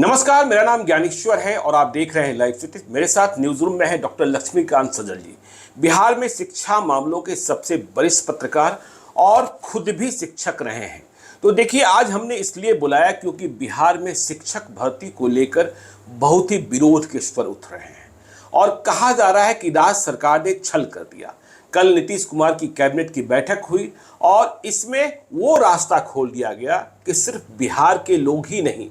नमस्कार, मेरा नाम ज्ञानेश्वर है और आप देख रहे हैं लाइव सिटी। मेरे साथ न्यूज रूम में है डॉक्टर लक्ष्मीकांत सजल जी, बिहार में शिक्षा मामलों के सबसे वरिष्ठ पत्रकार और खुद भी शिक्षक रहे हैं। तो देखिए, आज हमने इसलिए बुलाया क्योंकि बिहार में शिक्षक भर्ती को लेकर बहुत ही विरोध के स्वर उठ रहे हैं और कहा जा रहा है कि राज्य सरकार ने छल कर दिया। कल नीतीश कुमार की कैबिनेट की बैठक हुई और इसमें वो रास्ता खोल दिया गया कि सिर्फ बिहार के लोग ही नहीं,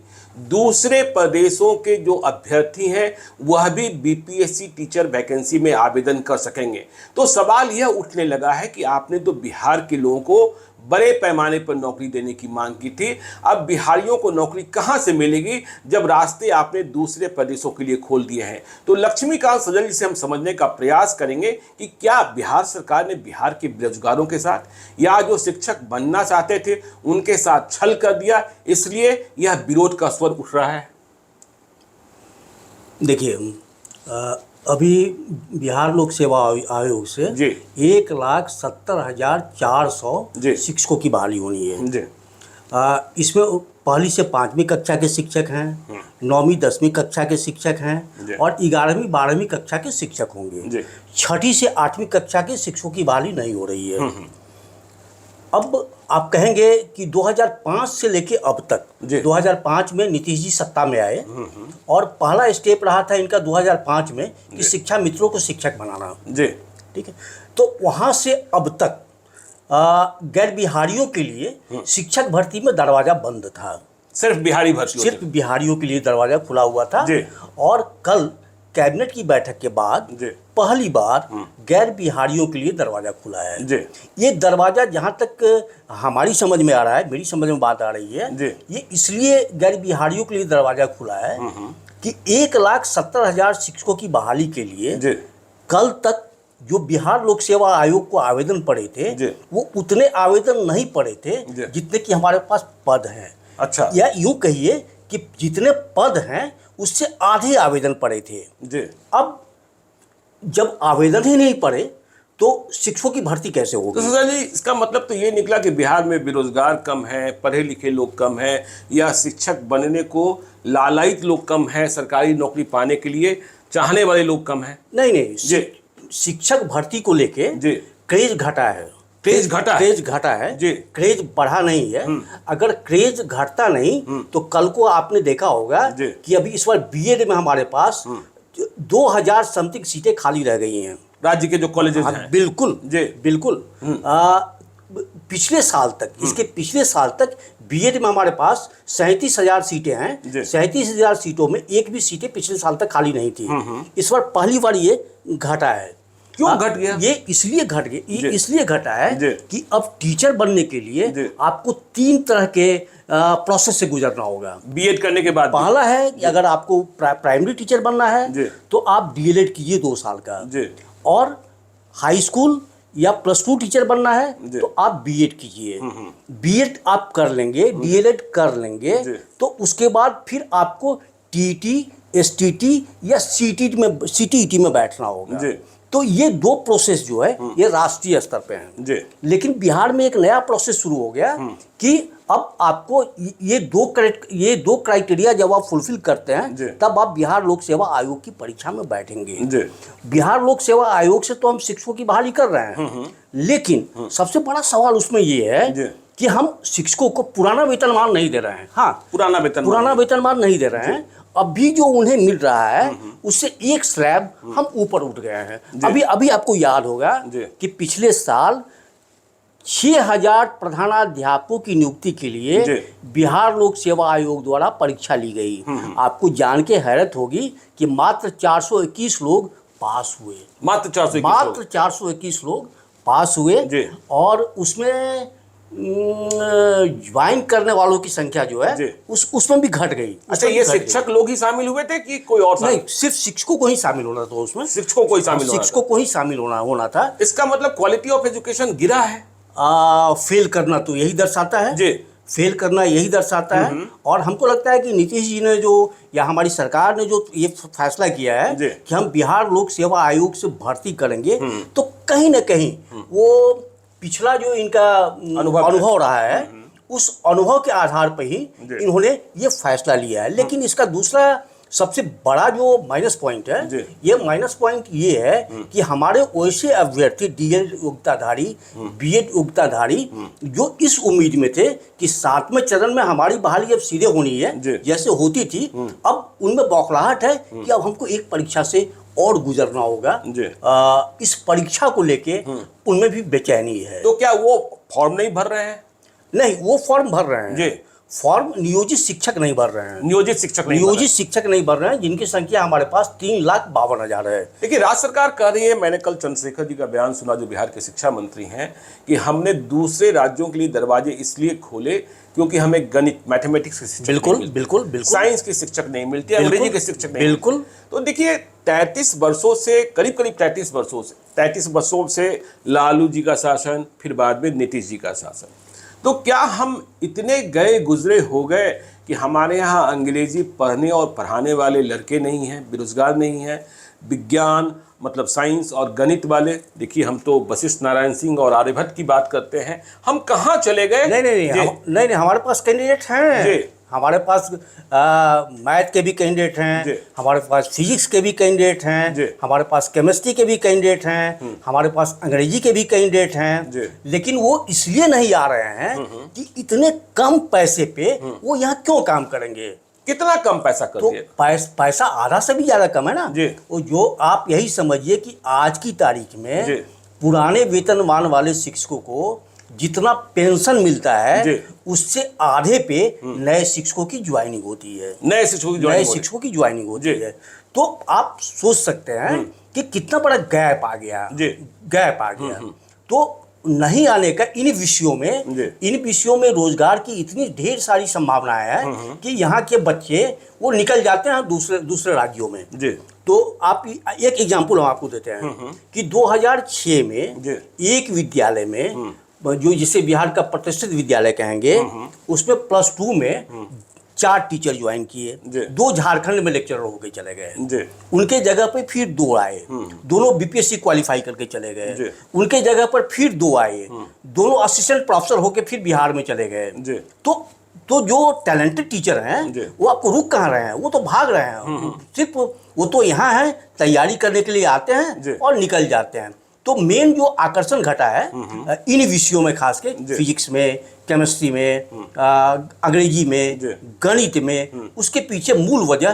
दूसरे प्रदेशों के जो अभ्यर्थी हैं वह भी बीपीएससी टीचर वैकेंसी में आवेदन कर सकेंगे। तो सवाल यह उठने लगा है कि आपने तो बिहार के लोगों को बड़े पैमाने पर नौकरी देने की मांग की थी, अब बिहारियों को नौकरी कहां से मिलेगी जब रास्ते आपने दूसरे प्रदेशों के लिए खोल दिए हैं। तो लक्ष्मीकांत सजल जी से हम समझने का प्रयास करेंगे कि क्या बिहार सरकार ने बिहार के बेरोजगारों के साथ या जो शिक्षक बनना चाहते थे उनके साथ छल कर दिया, इसलिए यह विरोध का स्वर उठ रहा है। देखिए, अभी बिहार लोक सेवा आयोग से 1,70,400 शिक्षकों की बहाली होनी है। इसमें पहली से 5वीं कक्षा के शिक्षक हैं, 9वीं 10वीं कक्षा के शिक्षक हैं और 11वीं 12वीं कक्षा के शिक्षक होंगे। 6ठी से 8वीं कक्षा के शिक्षकों की बहाली नहीं हो रही है। अब आप कहेंगे कि 2005 से लेके अब तक, 2005 में नीतीश जी सत्ता में आए और पहला स्टेप रहा था इनका 2005 में कि शिक्षा मित्रों को शिक्षक बनाना। ठीक है, तो वहाँ से अब तक गैर बिहारियों के लिए शिक्षक भर्ती में दरवाजा बंद था। सिर्फ बिहारियों के लिए दरवाजा खुला हुआ था। और कल कैबिनेट की बैठक के बाद पहली बार गैर बिहारियों के लिए दरवाजा खुला है। ये दरवाजा जहाँ तक हमारी समझ में आ रहा है, मेरी समझ में बात आ रही है, ये इसलिए गैर बिहारियों के लिए दरवाजा खुला है कि 1,70,000 शिक्षकों की बहाली के लिए कल तक जो बिहार लोक सेवा आयोग को आवेदन पड़े थे वो उतने आवेदन नहीं पड़े थे जितने कि हमारे पास पद हैं। अच्छा, या यूँ कहिए कि जितने पद हैं उससे आधे आवेदन पड़े थे। अब जब आवेदन ही नहीं पड़े तो शिक्षकों की भर्ती कैसे होगी? तो सजल जी, इसका मतलब तो ये निकला कि बिहार में बेरोजगार कम है, पढ़े लिखे लोग कम हैं, या शिक्षक बनने को लालायित लोग कम हैं, सरकारी नौकरी पाने के लिए चाहने वाले लोग कम हैं? नहीं, शिक्षक भर्ती को लेके क्रेज घटा है। क्रेज घटा है, क्रेज बढ़ा नहीं है। अगर क्रेज घटता नहीं तो कल को आपने देखा होगा कि अभी इस बार बीएड में हमारे पास 2000 समथिंग सीटें खाली रह गई हैं राज्य के जो कॉलेजेस हैं। बिल्कुल। पिछले साल तक, इसके पिछले साल तक बीएड में हमारे पास 37,000 सीटें हैं। 37,000 सीटों में एक भी सीटें पिछले साल तक खाली नहीं थी। इस बार पहली बार ये घटा है। क्यों घट गया? ये इसलिए घटा है कि अब टीचर बनने के लिए आपको 3 तरह के प्रोसेस से गुजरना होगा बीएड करने के बाद। पहला है कि अगर आपको प्राइमरी टीचर बनना है तो आप डीएलएड कीजिए 2 साल का, और हाई स्कूल या +2 टीचर बनना है तो आप बीएड कीजिए। बीएड आप कर लेंगे, डीएलएड कर लेंगे तो उसके बाद फिर आपको टीटी, एसटीटी या सीटीईटी में बैठना होगा। तो ये 2 प्रोसेस जो है ये राष्ट्रीय स्तर पे हैं। लेकिन बिहार में एक नया प्रोसेस शुरू हो गया कि अब आपको ये दो क्राइटेरिया जब आप फुलफिल करते हैं तब आप बिहार लोक सेवा आयोग की परीक्षा में बैठेंगे। बिहार लोक सेवा आयोग से तो हम शिक्षकों की बहाली कर रहे हैं, लेकिन सबसे बड़ा सवाल उसमें ये है कि हम शिक्षकों को पुराना वेतनमान नहीं दे रहे हैं। हाँ, पुराना वेतनमान नहीं दे रहे हैं। अभी जो उन्हें मिल रहा है उससे एक स्लैब हम ऊपर उठ गए हैं। अभी आपको याद होगा कि पिछले साल 6,000 प्रधानाध्यापकों की नियुक्ति के लिए बिहार लोक सेवा आयोग द्वारा परीक्षा ली गई। आपको जान के हैरत होगी कि मात्र 421 लोग पास हुए। मात्र 421 लोग पास हुए और उसमें ज्वाइन करने वालों की संख्या जो है उसमें भी घट गई। अच्छा, ये शिक्षक लोग ही शामिल हुए थे कि कोई और? नहीं, सिर्फ शिक्षकों को ही शामिल होना था उसमें। शिक्षकों को ही शामिल होना था। इसका मतलब क्वालिटी ऑफ एजुकेशन गिरा है। फेल करना तो यही दर्शाता है। फेल करना यही दर्शाता है। और हमको लगता है कि नीतीश जी ने जो, या हमारी सरकार ने जो ये फैसला किया है कि हम बिहार लोक सेवा आयोग से भर्ती करेंगे, तो कहीं ना कहीं वो पिछला जो इनका अनुभव रहा है उस अनुभव के आधार पर ही इन्होंने ये फैसला लिया है। लेकिन इसका दूसरा सबसे बड़ा जो माइनस पॉइंट है, ये माइनस पॉइंट ये है कि हमारे वैसे अभ्यर्थी डीएलएड योग्यताधारी, बीएड योग्यताधारी जो इस उम्मीद में थे कि 7वें चरण में हमारी बहाली अब सीधे होनी है जैसे होती थी, अब उनमें बौखलाहट है कि अब हमको एक परीक्षा से और गुजरना होगा। इस परीक्षा को लेके उनमें भी बेचैनी है। तो क्या वो फॉर्म नहीं भर रहे हैं? नहीं, वो फॉर्म भर रहे हैं फॉर्म नियोजित शिक्षक नहीं भर रहे हैं। नियोजित शिक्षक नहीं भर रहे हैं, जिनकी संख्या हमारे पास 3,52,000 है। देखिए, राज्य सरकार कह रही है, मैंने कल चंद्रशेखर जी का बयान सुना जो बिहार के शिक्षा मंत्री हैं, कि हमने दूसरे राज्यों के लिए दरवाजे इसलिए खोले क्योंकि हमें गणित, मैथमेटिक्स के शिक्षक बिल्कुल साइंस के शिक्षक नहीं मिलते, अंग्रेजी के शिक्षक नहीं बिल्कुल। तो देखिए, 33 वर्षों से करीब 33 वर्षों से लालू जी का शासन, फिर बाद में नीतीश जी का शासन, तो क्या हम इतने गए गुजरे हो गए कि हमारे यहाँ अंग्रेजी पढ़ने और पढ़ाने वाले लड़के नहीं हैं, बेरोजगार नहीं हैं? विज्ञान मतलब साइंस और गणित वाले, देखिए हम तो वशिष्ठ नारायण सिंह और आर्यभट्ट की बात करते हैं, हम कहाँ चले गए? नहीं, हमारे पास कैंडिडेट हैं। हमारे पास मैथ के भी कैंडिडेट हैं, हमारे पास फिजिक्स के भी कैंडिडेट हैं, हमारे पास केमिस्ट्री के भी कैंडिडेट हैं, हमारे पास अंग्रेजी के भी कैंडिडेट हैं। लेकिन वो इसलिए नहीं आ रहे हैं कि इतने कम पैसे पे वो यहाँ क्यों काम करेंगे। कितना कम पैसा कर दिया? तो पैसा आधा से भी ज्यादा कम है ना। वो जो आप यही समझिए कि आज की तारीख में पुराने वेतनमान वाले शिक्षकों को जितना पेंशन मिलता है उससे आधे पे नए शिक्षकों की ज्वाइनिंग होती है। नए शिक्षकों की ज्वाइनिंग होती है। तो आप सोच सकते हैं कि कितना बड़ा गैप आ गया। तो नहीं आने का इन विषयों में रोजगार की इतनी ढेर सारी संभावनाएं हैं कि यहाँ के बच्चे वो निकल जाते हैं दूसरे राज्यों में। तो आप एक एग्जांपल हम आपको देते हैं कि 2006 में एक विद्यालय में, जो जिसे बिहार का प्रतिष्ठित विद्यालय कहेंगे, उसमें +2 में 4 टीचर ज्वाइन किए, 2 झारखंड में लेक्चरर होकर चले गए, उनके जगह पर फिर 2 आए, दोनों बीपीएससी क्वालिफाई करके चले गए, उनके जगह पर फिर 2 आए, दोनों असिस्टेंट प्रोफेसर होकर फिर बिहार में चले गए। तो जो टैलेंटेड टीचर हैं वो आपको रुक कहाँ रहे हैं, वो तो भाग रहे हैं। सिर्फ वो तो यहाँ है, तैयारी करने के लिए आते हैं और निकल जाते हैं। तो मेन जो आकर्षण घटा है इन विषयों में, खास के फिजिक्स में, केमिस्ट्री में, अंग्रेजी में, गणित में, उसके पीछे मूल वजह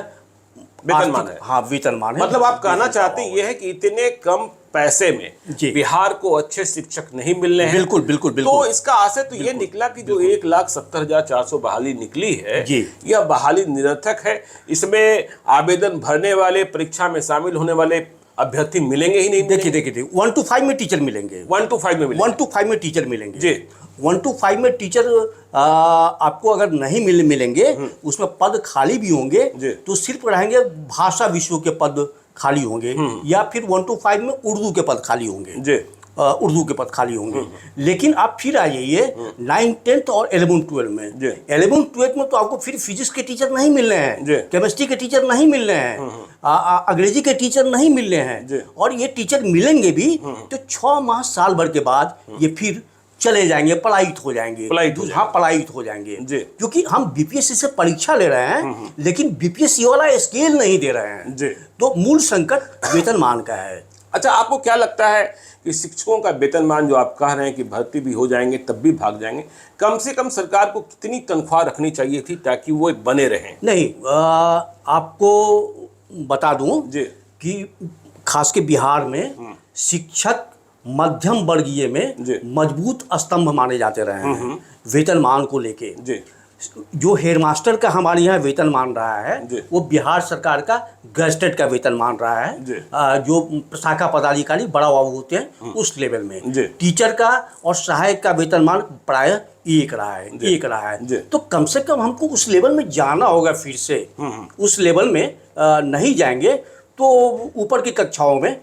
वेतनमान है। हाँ, वेतनमान है। मतलब आप कहना चाहते हैं ये है कि इतने कम पैसे में बिहार को अच्छे शिक्षक नहीं मिल रहे हैं। बिल्कुल। तो इसका आशय तो ये निकला कि जो 1,70,400 बहाली निकली है, यह बहाली निरर्थक है। इसमें आवेदन भरने वाले, परीक्षा में शामिल होने वाले अभ्यर्थी मिलेंगे ही नहीं। देखिए 1 to 5 में टीचर मिलेंगे। 1 to 5 में 1 to 5 में टीचर मिलेंगे। 1 to 5 में टीचर आपको अगर नहीं मिलेंगे, उसमें पद खाली भी होंगे तो सिर्फ रहेंगे भाषा विषयों के पद खाली होंगे, या फिर 1 to 5 में उर्दू के पद खाली होंगे। लेकिन आप फिर आ जाइए 9th 10th और 11th 12th में। 11th 12th में तो आपको फिर फिजिक्स के टीचर नहीं मिल रहे हैं, केमिस्ट्री के टीचर नहीं मिल रहे हैं, अंग्रेजी के टीचर नहीं मिल रहे हैं, और ये टीचर मिलेंगे भी तो 6 माह साल भर के बाद ये फिर चले जाएंगे, पलायित हो जाएंगे। पलायित हो जाएंगे क्योंकि हम बीपीएससी से परीक्षा ले रहे हैं लेकिन बीपीएससी वाला स्केल नहीं दे रहे हैं। तो मूल संकट वेतनमान का है। अच्छा, आपको क्या लगता है कि शिक्षकों का वेतनमान, जो आप कह रहे हैं कि भर्ती भी हो जाएंगे तब भी भाग जाएंगे, कम से कम सरकार को कितनी तनख्वाह रखनी चाहिए थी ताकि वो बने रहें? नहीं, आपको बता दूं कि खास के बिहार में शिक्षक मध्यम वर्गीय में मजबूत स्तंभ माने जाते रहे हैं वेतनमान को लेके। जो हेडमास्टर का हमारे यहाँ वेतनमान रहा है वो बिहार सरकार का गैजेटेड का वेतनमान रहा है। जो शाखा पदाधिकारी बड़ा बाबू होते हैं उस लेवल में। टीचर का और सहायक का वेतनमान प्रायः एक रहा है। तो कम से कम हमको उस लेवल में जाना होगा फिर से। उस लेवल में नहीं जाएंगे तो ऊपर की कक्षाओं में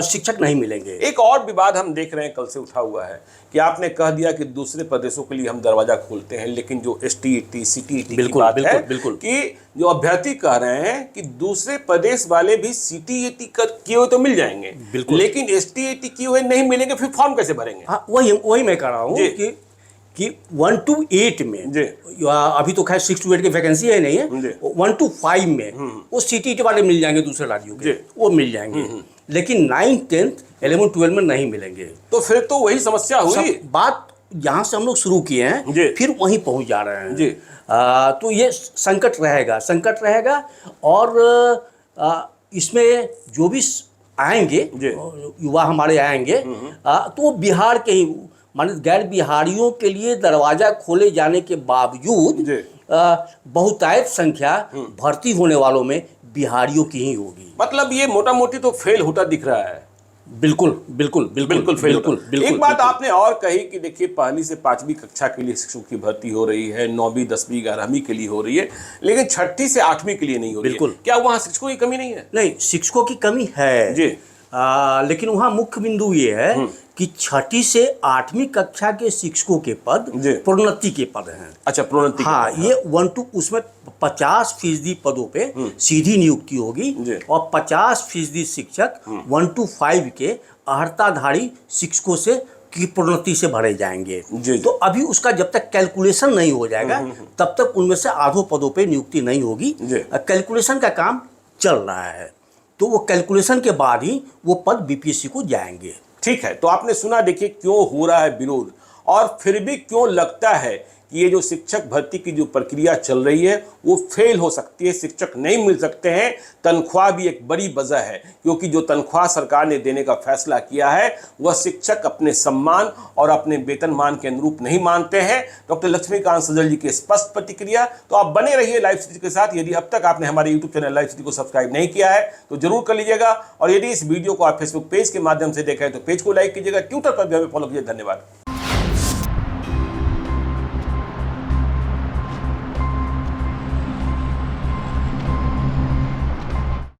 शिक्षक नहीं मिलेंगे। एक और विवाद हम देख रहे हैं कल से उठा हुआ है कि आपने कह दिया कि दूसरे प्रदेशों के लिए हम दरवाजा खोलते हैं, लेकिन जो STET CTET की बात है कि जो अभ्यर्थी कह रहे हैं कि दूसरे प्रदेश वाले भी CTET किए हुए तो मिल जाएंगे, लेकिन STET किए हुए नहीं मिलेंगे, फिर फॉर्म कैसे भरेंगे? हाँ, वही मैं कह रहा हूँ कि कि 1 to 8 में जी। अभी तो खैर 6 to 8 की वैकेंसी है नहीं है, 1 to 5 में वो CTET वाले मिल जाएंगे दूसरे राज्यों के, वो मिल जाएंगे, लेकिन 9th 10th 11 12 में नहीं मिलेंगे। तो फिर तो वही समस्या हुई। बात यहाँ से हम लोग शुरू किए हैं, फिर वहीं पहुँच जा रहे हैं जी। तो ये संकट रहेगा और इसमें जो भी आएंगे युवा हमारे आएंगे तो वो बिहार के ही, माने गैर बिहारियों के लिए दरवाजा खोले जाने के बावजूद बहुतायत संख्या भर्ती होने वालों में बिहारियों की ही होगी। मतलब ये मोटा मोटी तो फेल होता दिख रहा है। बिल्कुल फेल होता। एक बात आपने और कही कि देखिए 1ली से 5वीं कक्षा के लिए शिक्षकों की भर्ती हो रही है, 9वीं 10वीं 11वीं के लिए हो रही है, लेकिन 6ठी से 8वीं के लिए नहीं हो रही है। क्या वहाँ शिक्षकों की कमी नहीं है? नहीं, शिक्षकों की कमी है जी। लेकिन वहाँ मुख्य बिंदु ये है कि 6ठी से 8वीं कक्षा के शिक्षकों के पद प्रोन्नति के पद हैं। अच्छा, प्रोन्नति। हाँ, ये 1 to उसमें 50% पदों पे सीधी नियुक्ति होगी और 50% शिक्षक 1 to 5 के अर्हताधारी शिक्षकों से की प्रोन्नति से भरे जाएंगे। तो अभी उसका जब तक कैलकुलेशन नहीं हो जाएगा तब तक उनमें से आधों पदों पे नियुक्ति नहीं होगी। कैलकुलेशन का काम चल रहा है, तो वो कैलकुलेशन के बाद ही वो पद BPSC को जाएंगे। ठीक है, तो आपने सुना देखिए क्यों हो रहा है विरोध, और फिर भी क्यों लगता है कि ये जो शिक्षक भर्ती की जो प्रक्रिया चल रही है वो फेल हो सकती है, शिक्षक नहीं मिल सकते हैं। तनख्वाह भी एक बड़ी वजह है, क्योंकि जो तनख्वाह सरकार ने देने का फैसला किया है वह शिक्षक अपने सम्मान और अपने वेतनमान के अनुरूप नहीं मानते हैं। डॉक्टर लक्ष्मीकांत सजल जी की स्पष्ट प्रतिक्रिया। तो आप बने रहिए लाइव सिटी के साथ। यदि अब तक आपने हमारे यूट्यूब चैनल लाइव सिटी को सब्सक्राइब नहीं किया है तो जरूर कर लीजिएगा, और यदि इस वीडियो को आप फेसबुक पेज के माध्यम से देखा है तो पेज को लाइक कीजिएगा, ट्विटर पर भी हमें फॉलो कीजिए। धन्यवाद।